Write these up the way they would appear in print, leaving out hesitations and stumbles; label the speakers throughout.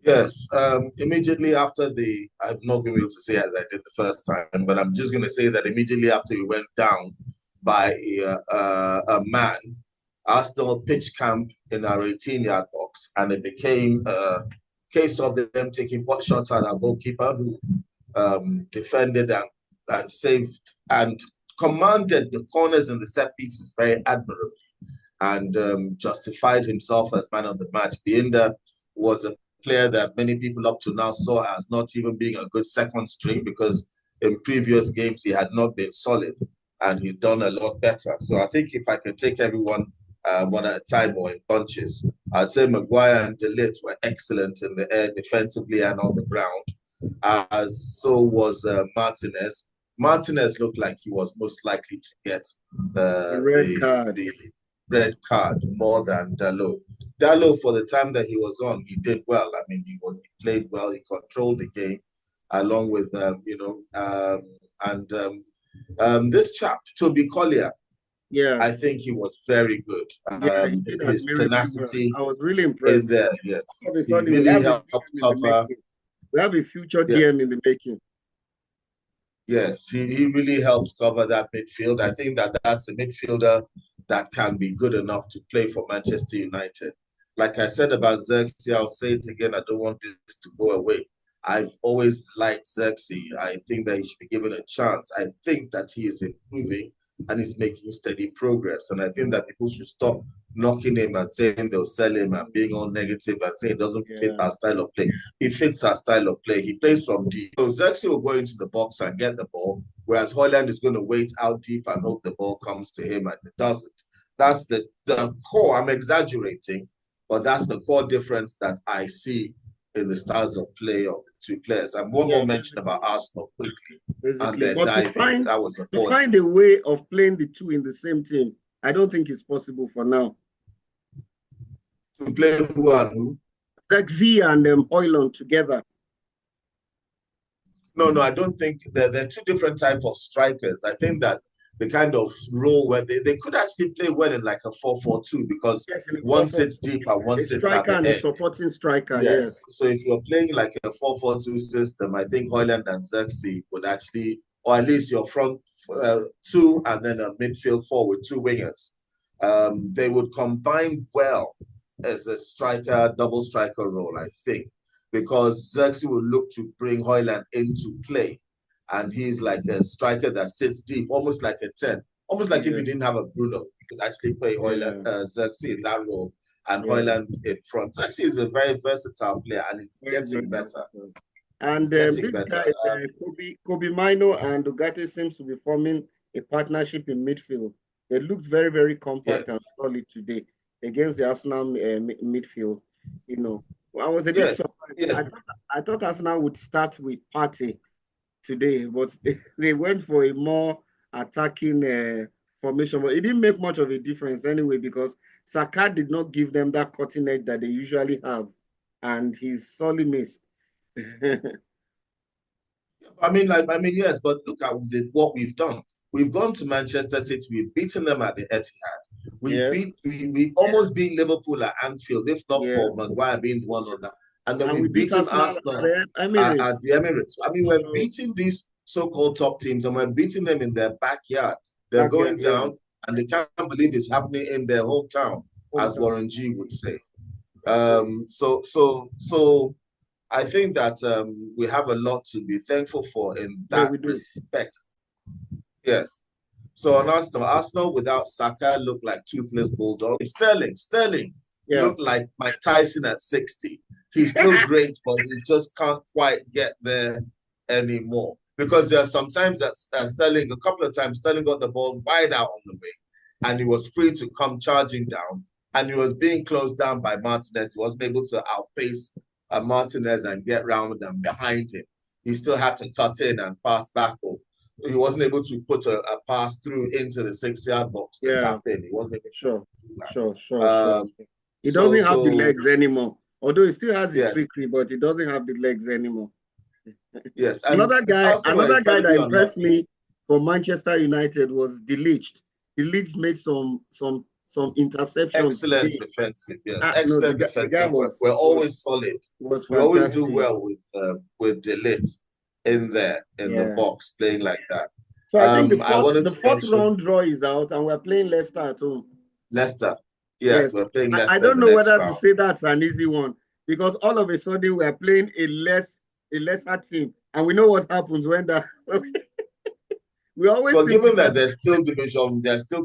Speaker 1: Yes, immediately after I'm not going to be able to say as I did the first time, but I'm just going to say that immediately after we went down by a man, Arsenal pitched camp in our 18-yard box, and it became a case of them taking pot shots at our goalkeeper, who defended and saved and commanded the corners and the set pieces very admirably, and justified himself as man of the match. Bienda was a player that many people up to now saw as not even being a good second string, because in previous games he had not been solid and he'd done a lot better. So I think if I can take everyone one at a time or in bunches, I'd say Maguire and De Ligt were excellent in the air defensively and on the ground, as so was Martinez. Martinez looked like he was most likely to get
Speaker 2: The red card.
Speaker 1: the red card more than Dalot. Dalot, for the time that he was on, he did well. I mean, he played well. He controlled the game, along with and this chap Toby Collier.
Speaker 2: Yeah,
Speaker 1: I think he was very good.
Speaker 2: yeah, he did
Speaker 1: His
Speaker 2: admirably well.
Speaker 1: tenacity
Speaker 2: I was really
Speaker 1: in
Speaker 2: impressed.
Speaker 1: there, yes,
Speaker 2: All of a
Speaker 1: he
Speaker 2: sudden, we
Speaker 1: really
Speaker 2: have a
Speaker 1: helped
Speaker 2: DM in the
Speaker 1: cover.
Speaker 2: making. We have a future DM
Speaker 1: Yes,
Speaker 2: in the making.
Speaker 1: yes, he really helped cover that midfield. I think that that's a midfielder that can be good enough to play for Manchester United. Like I said about Xerxes, I'll say it again. I don't want this to go away. I've always liked Xerxes. I think that he should be given a chance. I think that he is improving and he's making steady progress. And I think that people should stop knocking him and saying they'll sell him and being all negative and saying it doesn't fit
Speaker 2: Yeah,
Speaker 1: our style of play. He fits our style of play. He plays from deep. So Xerxes will go into the box and get the ball, whereas Hoyland is going to wait out deep and hope the ball comes to him, and it doesn't. That's the core. I'm exaggerating, but that's the core difference that I see in the styles of play of the two players. And one
Speaker 2: yeah,
Speaker 1: more mention about Arsenal quickly and
Speaker 2: basically.
Speaker 1: their
Speaker 2: But to
Speaker 1: diving.
Speaker 2: find
Speaker 1: That was
Speaker 2: to
Speaker 1: appalling.
Speaker 2: find a way of playing the two in the same team, I don't think it's possible for now.
Speaker 1: To play who and who?
Speaker 2: Zexi and Hoyland together.
Speaker 1: No, no, I don't think they're two different types of strikers. I think that the kind of role where they could actually play well in like a 4-4-2, because
Speaker 2: Yes, in a
Speaker 1: one
Speaker 2: 4-4,
Speaker 1: sits deep and one
Speaker 2: a
Speaker 1: sits at
Speaker 2: striker
Speaker 1: the
Speaker 2: and a
Speaker 1: end.
Speaker 2: supporting striker. Yes.
Speaker 1: Yes. So if you're playing like a 4-4-2 system, I think Hoyland and Xerxes would actually, or at least your front two and then a midfield forward, two wingers. They would combine well as a striker, double striker role, I think, because Xerxes will look to bring Hoyland into play. And he's like a striker that sits deep, almost like a 10. Almost like if
Speaker 2: Yeah.
Speaker 1: you didn't have a Bruno, you could actually play Hoyland,
Speaker 2: Yeah.
Speaker 1: Xerxes in that role and
Speaker 2: Yeah.
Speaker 1: Hoyland in front. Actually, he's a very versatile player and he's
Speaker 2: Very, very
Speaker 1: getting better.
Speaker 2: versatile. And
Speaker 1: He's getting
Speaker 2: these
Speaker 1: better.
Speaker 2: guys, Kobe Mino and Ugarte seems to be forming a partnership in midfield. They looked very, very compact and
Speaker 1: Yes.
Speaker 2: solid today against the Arsenal midfield. You know, I was a bit
Speaker 1: Yes.
Speaker 2: surprised.
Speaker 1: Yes.
Speaker 2: I thought Arsenal would start with Partey today, but they went for a more attacking formation. But it didn't make much of a difference anyway, because Saka did not give them that cutting edge that they usually have, and he's sorely missed.
Speaker 1: Yes, but look at what we've done. We've gone to Manchester City. We've beaten them at the Etihad.
Speaker 2: Yes,
Speaker 1: We almost beat Liverpool at Anfield, if not
Speaker 2: yes.
Speaker 1: for Maguire being the one on that. And then
Speaker 2: And we
Speaker 1: we've
Speaker 2: beat
Speaker 1: beaten
Speaker 2: Arsenal at
Speaker 1: Arsenal
Speaker 2: the Emirates.
Speaker 1: at the Emirates. I mean, we're
Speaker 2: So
Speaker 1: beating these so-called top teams, and we're beating them in their backyard. They're
Speaker 2: backyard,
Speaker 1: going
Speaker 2: yeah.
Speaker 1: down, and they can't believe it's happening in their hometown, as
Speaker 2: Hometown.
Speaker 1: Warren G would say. So I think that we have a lot to be thankful for in
Speaker 2: Yeah,
Speaker 1: that
Speaker 2: we do.
Speaker 1: respect. Yes. So on Arsenal without Saka looked like toothless bulldog. Sterling
Speaker 2: Yeah.
Speaker 1: looked like Mike Tyson at 60. He's still great, but he just can't quite get there anymore. Because there are sometimes that Sterling, a couple of times, Sterling got the ball wide out on the wing, and he was free to come charging down, and he was being closed down by Martinez. He wasn't able to outpace Martinez and get round and behind him. He still had to cut in and pass back. He wasn't able to put a pass through into the 6-yard box to
Speaker 2: Yeah.
Speaker 1: tap in. He wasn't able
Speaker 2: Sure.
Speaker 1: to do
Speaker 2: Sure. Sure.
Speaker 1: that.
Speaker 2: Sure. He
Speaker 1: So
Speaker 2: doesn't have the
Speaker 1: so
Speaker 2: legs anymore. Although he still has the
Speaker 1: yes,
Speaker 2: trickery, but he doesn't have the legs anymore.
Speaker 1: yes, and
Speaker 2: Another guy,
Speaker 1: Arsenal were
Speaker 2: another guy that
Speaker 1: incredibly
Speaker 2: impressed
Speaker 1: unlucky.
Speaker 2: me for Manchester United was De Ligt. De Ligt made some some interceptions.
Speaker 1: Excellent defensive, yes.
Speaker 2: No,
Speaker 1: Excellent
Speaker 2: the guy
Speaker 1: defensive work. We're always solid.
Speaker 2: Was
Speaker 1: We always do
Speaker 2: fantastic.
Speaker 1: well with De Ligt in there in the box playing like that.
Speaker 2: So I think
Speaker 1: the
Speaker 2: fourth round draw is out, and we're playing Leicester at home.
Speaker 1: Leicester. Yes, we're playing Leicester.
Speaker 2: I don't know whether to say that's an easy one, because all of a sudden we're playing a lesser team, and we know what happens when that. We always.
Speaker 1: Well, given that there's still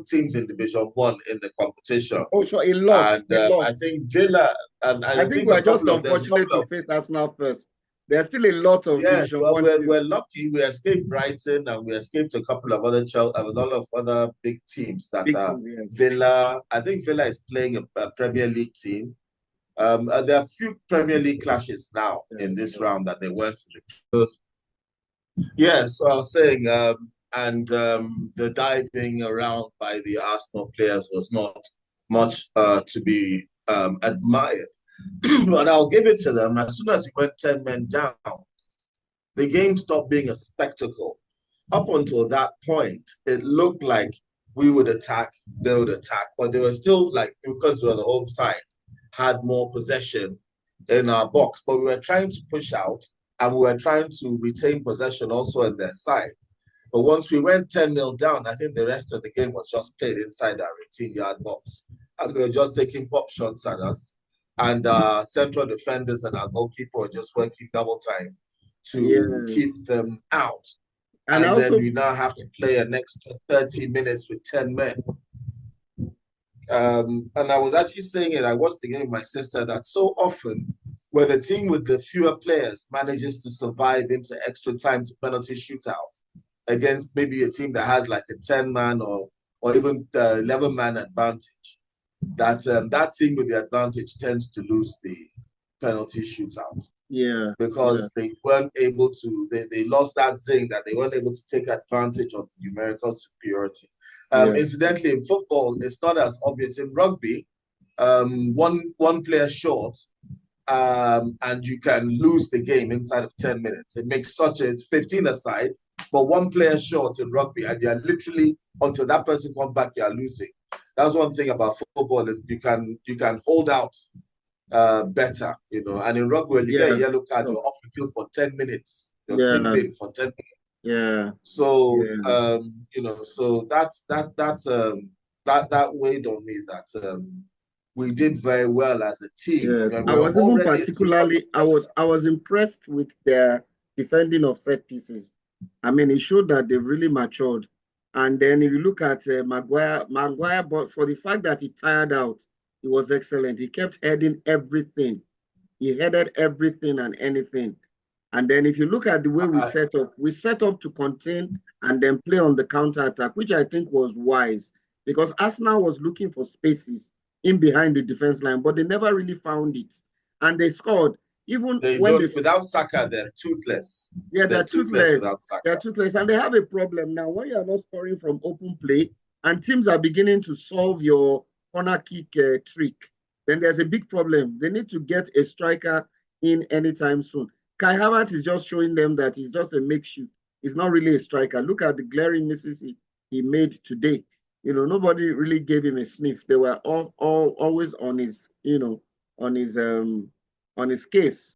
Speaker 1: teams in Division 1 in the competition.
Speaker 2: Oh, sure, a lot.
Speaker 1: I think Villa and
Speaker 2: I think we're just unfortunate to face Arsenal first. There's still a lot of Division 1.
Speaker 1: We're lucky. We escaped Brighton and we escaped a couple of other a lot of other big teams that are Villa. I think Villa is playing a Premier League team. There are a few Premier League clashes now in this round that they weren't in the. Yes, so I was saying, the diving around by the Arsenal players was not much to be admired. But I'll give it to them. As soon as we went 10 men down, the game stopped being a spectacle. Up until that point, it looked like we would attack, they would attack, but they were still, like, because we were the home side, had more possession in our box. But we were trying to push out and we were trying to retain possession also in their side. But once we went 10-0 down, I think the rest of the game was just played inside our 18-yard box. And they were just taking pop shots at us. And central defenders and our goalkeeper were just working double time to keep them out. And then we now have to play an extra 30 minutes with 10 men. And I was actually saying it, I watched the game with my sister, that so often when a team with the fewer players manages to survive into extra time to penalty shootout against maybe a team that has like a 10-man or even 11-man advantage, that team with the advantage tends to lose the penalty shootout.
Speaker 2: Yeah.
Speaker 1: Because they weren't able to, they lost that zing, that they weren't able to take advantage of the numerical superiority. Incidentally, in football, it's not as obvious. In rugby, one player short, and you can lose the game inside of 10 minutes. It makes it's 15 aside, but one player short in rugby, and you're literally, until that person comes back, you're losing. That's one thing about football, is you can hold out better, you know. And in rugby, when you get a yellow card, you're off the field for 10 minutes. You're still in for 10 minutes.
Speaker 2: Yeah.
Speaker 1: So you know, so that weighed on me, that we did very well as a team.
Speaker 2: Yes. I was even particularly I was impressed with their defending of set pieces. I mean, it showed that they've really matured. And then if you look at Maguire, but for the fact that he tired out, he was excellent. He kept heading everything. He headed everything and anything. And then if you look at the way we set up to contain and then play on the counter-attack, which I think was wise, because Arsenal was looking for spaces in behind the defense line, but they never really found it. And they scored. Even
Speaker 1: without Saka, they're toothless.
Speaker 2: Yeah, they're toothless without Saka. They're toothless, and they have a problem now. When you are not scoring from open play, and teams are beginning to solve your corner kick trick, then there's a big problem. They need to get a striker in anytime soon. Kai Havertz is just showing them that he's just a makeshift. He's not really a striker. Look at the glaring misses he made today. You know, nobody really gave him a sniff. They were always on his, you know, on his case.